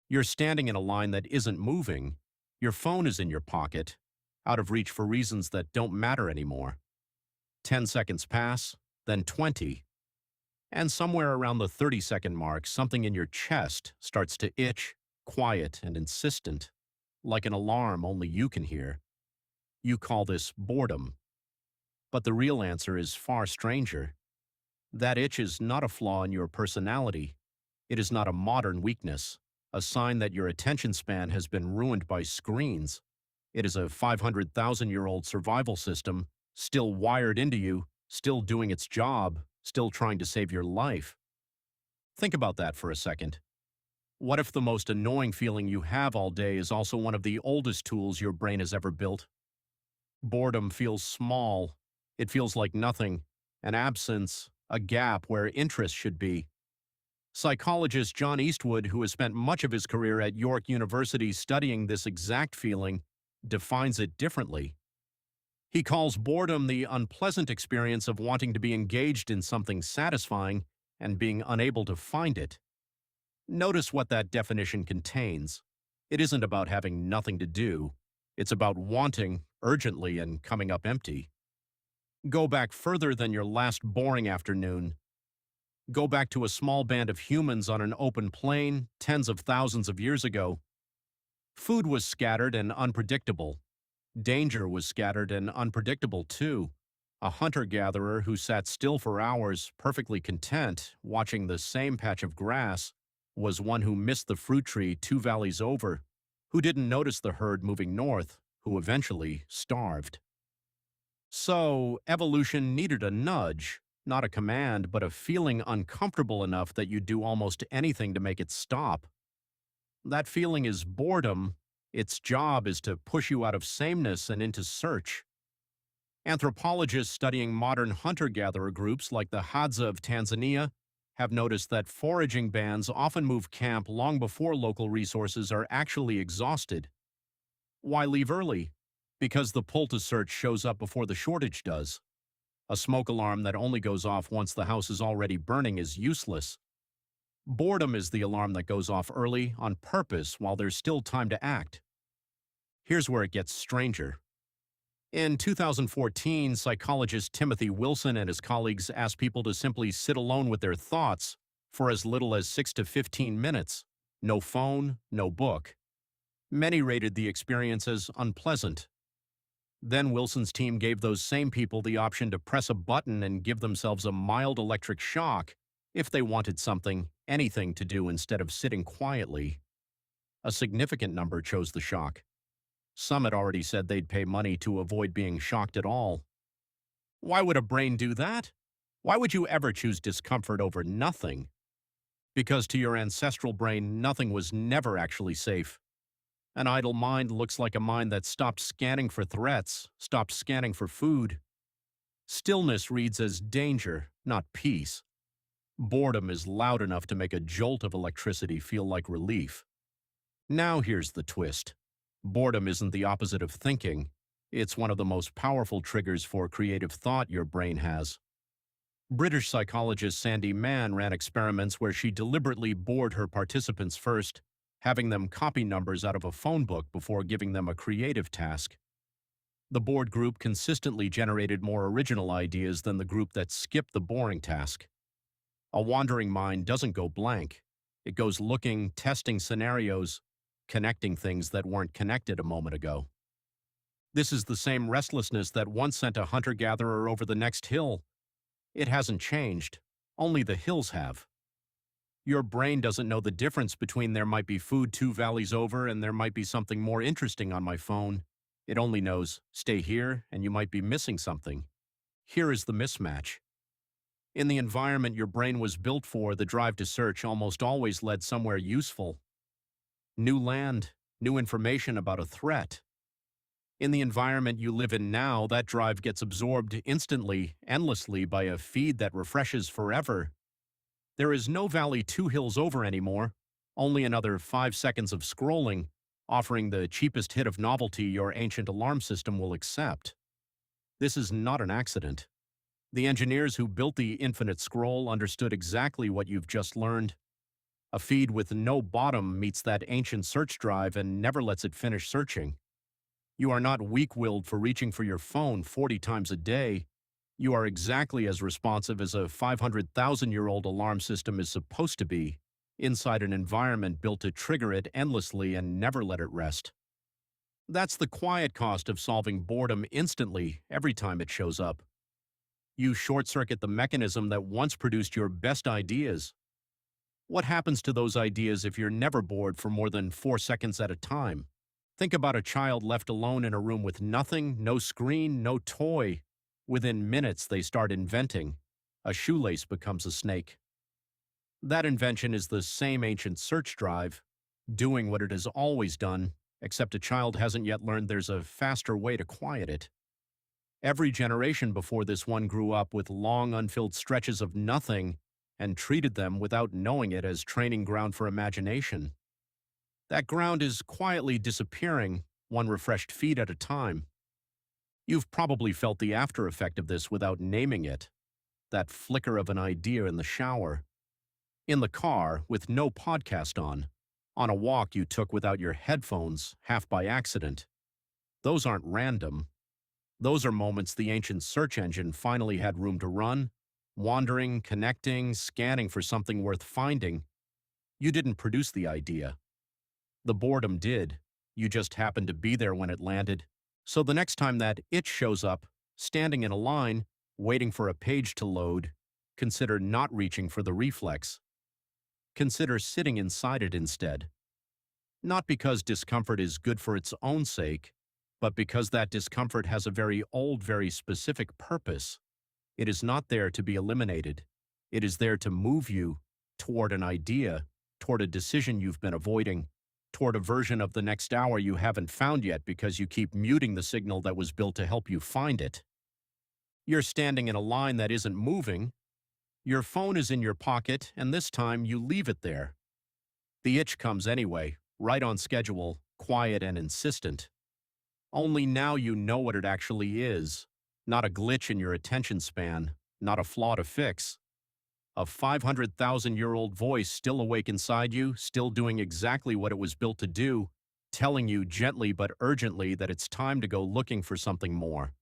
You're standing in a line that isn't moving. Your phone is in your pocket, out of reach for reasons that don't matter anymore. 10 seconds pass, then 20. And somewhere around the 30-second mark, something in your chest starts to itch, quiet and insistent, like an alarm only you can hear. You call this boredom. But the real answer is far stranger. That itch is not a flaw in your personality. It is not a modern weakness, a sign that your attention span has been ruined by screens. It is a 500,000-year-old survival system, still wired into you, still doing its job, still trying to save your life. Think about that for a second. What if the most annoying feeling you have all day is also one of the oldest tools your brain has ever built? Boredom feels small. It feels like nothing, an absence, a gap where interest should be. Psychologist John Eastwood, who has spent much of his career at York University studying this exact feeling, defines it differently. He calls boredom the unpleasant experience of wanting to be engaged in something satisfying and being unable to find it. Notice what that definition contains. It isn't about having nothing to do. It's about wanting urgently and coming up empty. Go back further than your last boring afternoon. Go back to a small band of humans on an open plain tens of thousands of years ago. Food was scattered and unpredictable. Danger was scattered and unpredictable too. A hunter-gatherer who sat still for hours, perfectly content, watching the same patch of grass, was one who missed the fruit tree 2 valleys over, who didn't notice the herd moving north, who eventually starved. So, evolution needed a nudge, not a command, but a feeling uncomfortable enough that you'd do almost anything to make it stop. That feeling is boredom. Its job is to push you out of sameness and into search. Anthropologists studying modern hunter-gatherer groups like the Hadza of Tanzania have noticed that foraging bands often move camp long before local resources are actually exhausted. Why leave early? Because the pull to search shows up before the shortage does. A smoke alarm that only goes off once the house is already burning is useless. Boredom is the alarm that goes off early on purpose while there's still time to act. Here's where it gets stranger. In 2014, psychologist Timothy Wilson and his colleagues asked people to simply sit alone with their thoughts for as little as 6 to 15 minutes. No phone, no book. Many rated the experience as unpleasant. Then Wilson's team gave those same people the option to press a button and give themselves a mild electric shock if they wanted something, anything to do instead of sitting quietly. A significant number chose the shock. Some had already said they'd pay money to avoid being shocked at all. Why would a brain do that? Why would you ever choose discomfort over nothing? Because to your ancestral brain, nothing was never actually safe. An idle mind looks like a mind that stopped scanning for threats, stopped scanning for food. Stillness reads as danger, not peace. Boredom is loud enough to make a jolt of electricity feel like relief. Now here's the twist. Boredom isn't the opposite of thinking. It's one of the most powerful triggers for creative thought your brain has. British psychologist Sandi Mann ran experiments where she deliberately bored her participants first, having them copy numbers out of a phone book before giving them a creative task. The bored group consistently generated more original ideas than the group that skipped the boring task. A wandering mind doesn't go blank. It goes looking, testing scenarios, connecting things that weren't connected a moment ago. This is the same restlessness that once sent a hunter-gatherer over the next hill. It hasn't changed. Only the hills have. Your brain doesn't know the difference between there might be food 2 valleys over and there might be something more interesting on my phone. It only knows, stay here and you might be missing something. Here is the mismatch. In the environment your brain was built for, the drive to search almost always led somewhere useful. New land, new information about a threat. In the environment you live in now, that drive gets absorbed instantly, endlessly by a feed that refreshes forever. There is no valley 2 hills over anymore, only another 5 seconds of scrolling, offering the cheapest hit of novelty your ancient alarm system will accept. This is not an accident. The engineers who built the infinite scroll understood exactly what you've just learned. A feed with no bottom meets that ancient search drive and never lets it finish searching. You are not weak-willed for reaching for your phone 40 times a day. You are exactly as responsive as a 500,000-year-old alarm system is supposed to be, inside an environment built to trigger it endlessly and never let it rest. That's the quiet cost of solving boredom instantly every time it shows up. You short-circuit the mechanism that once produced your best ideas. What happens to those ideas if you're never bored for more than 4 seconds at a time? Think about a child left alone in a room with nothing, no screen, no toy. Within minutes, they start inventing. A shoelace becomes a snake. That invention is the same ancient search drive, doing what it has always done, except a child hasn't yet learned there's a faster way to quiet it. Every generation before this one grew up with long, unfilled stretches of nothing and treated them, without knowing it, as training ground for imagination. That ground is quietly disappearing, one refreshed feed at a time. You've probably felt the after effect of this without naming it. That flicker of an idea in the shower. In the car, with no podcast on a walk you took without your headphones, half by accident. Those aren't random. Those are moments the ancient search engine finally had room to run, wandering, connecting, scanning for something worth finding. You didn't produce the idea. The boredom did. You just happened to be there when it landed. So the next time that it shows up, standing in a line, waiting for a page to load, consider not reaching for the reflex. Consider sitting inside it instead. Not because discomfort is good for its own sake, but because that discomfort has a very old, very specific purpose. It is not there to be eliminated. It is there to move you toward an idea, toward a decision you've been avoiding, toward a version of the next hour you haven't found yet because you keep muting the signal that was built to help you find it. You're standing in a line that isn't moving. Your phone is in your pocket, and this time you leave it there. The itch comes anyway, right on schedule, quiet and insistent. Only now you know what it actually is. Not a glitch in your attention span, not a flaw to fix. A 500,000-year-old voice still awake inside you, still doing exactly what it was built to do, telling you gently but urgently that it's time to go looking for something more.